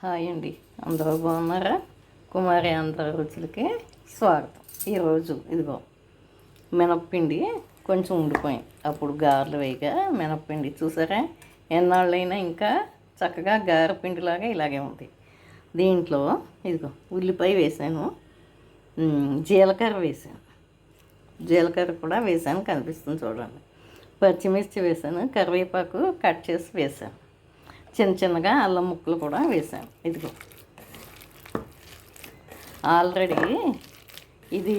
Hi అండి, అందరూ బాగున్నారా? కుమారి ఆంధ్ర రుచులకి స్వాగతం. ఈరోజు ఇదిగో మినప్పిండి కొంచెం ఉండిపోయింది. అప్పుడు గారెలు వేయగా మినప్పిండి చూసారా, ఎన్నాళ్ళైనా ఇంకా చక్కగా గారెపిండిలాగా ఇలాగే ఉంది. దీంట్లో ఇదిగో ఉల్లిపాయ వేసాను, జీలకర్ర వేసాను, జీలకర్ర కూడా వేసాను, కనిపిస్తుంది చూడండి. పచ్చిమిర్చి వేసాను, కరివేపాకు కట్ చేసి వేసాను, చిన్న చిన్నగా అల్లం ముక్కలు కూడా వేసాను. ఇదిగో ఆల్రెడీ ఇది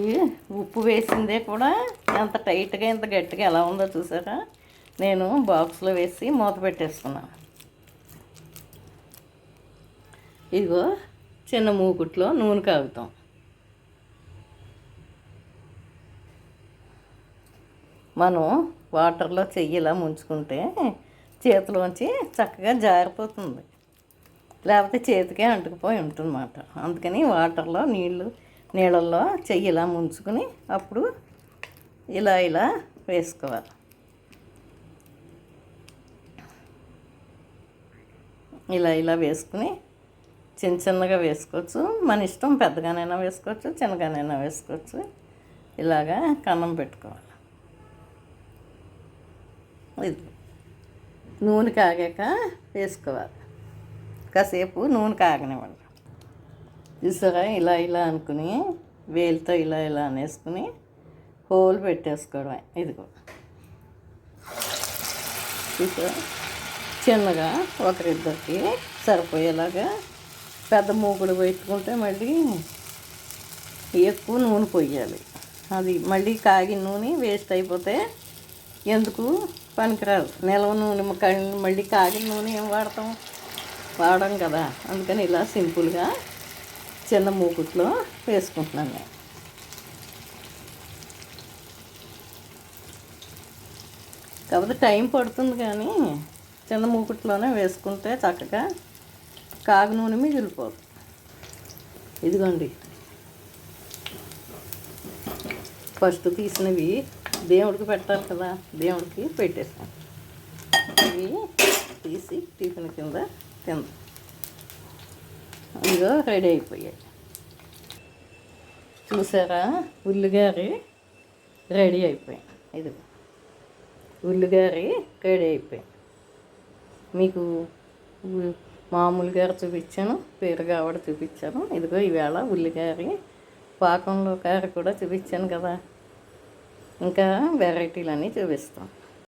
ఉప్పు వేసిందే కూడా ఎంత టైట్గా ఎంత గట్టిగా ఎలా ఉందో చూసారా. నేను బాక్స్లో వేసి మూత పెట్టేసుకున్నాను. ఇదిగో చిన్న మూకుట్లో నూనె కాగుతాం. మనం వాటర్లో చెయ్యిలా ముంచుకుంటే చేతిలోంచి చక్కగా జారిపోతుంది, లేకపోతే చేతికే అంటుకుపోయి ఉంటుందన్నమాట. అందుకని వాటర్లో నీళ్ళల్లో చెయ్యి ఇలా ముంచుకుని అప్పుడు ఇలా ఇలా వేసుకోవాలి. ఇలా ఇలా వేసుకుని చిన్న చిన్నగా వేసుకోవచ్చు, మన ఇష్టం. పెద్దగానైనా వేసుకోవచ్చు, చిన్నగానైనా వేసుకోవచ్చు. ఇలాగా కన్నం పెట్టుకోవాలి. ఇది నూనె కాగాక వేసుకోవాలి. కాసేపు నూనె కాగనివ్వండి. చూసారా, ఇలా ఇలా అనుకుని వేలితో ఇలా ఇలా అనేసుకుని హోల్ పెట్టేసుకోవడమే. ఇదిగో చూసారా, చిన్నగా ఒకరిద్దరికి సరిపోయేలాగా. పెద్ద మూకుడు పెట్టుకుంటే మళ్ళీ ఎక్కువ నూనె పొయ్యాలి. అది మళ్ళీ కాగిన నూనె వేస్ట్ అయిపోతే ఎందుకు పనికిరాదు. నిలవ నూనె మళ్ళీ కాగిన నూనె ఏం వాడం కదా. అందుకని ఇలా సింపుల్గా చిన్న మూకుట్లో వేసుకుంటున్నాను నేను. కాకపోతే టైం పడుతుంది, కానీ చిన్న మూకుట్లోనే వేసుకుంటే చక్కగా కాగి నూనె మిగిలిపోదు. ఇదిగోండి, ఫస్ట్ తీసినవి దేవుడికి పెట్టాలి కదా, దేవుడికి పెట్టేసాను. ఇవి తీసి టిఫిన్ కింద తిందాం. ఇదిగో రెడీ అయిపోయాయి. చూసారా, ఉల్లిగారి రెడీ అయిపోయాయి. ఇదిగో ఉల్లిగారి రెడీ అయిపోయాయి. మీకు మామూలుగా చూపించాను, పెరుగావడ చూపించాను. ఇదిగో ఈవేళ ఉల్లిగారి పాకంలో కార కూడా చూపించాను కదా. ఇంకా వెరైటీలన్నీ చూపిస్తాం.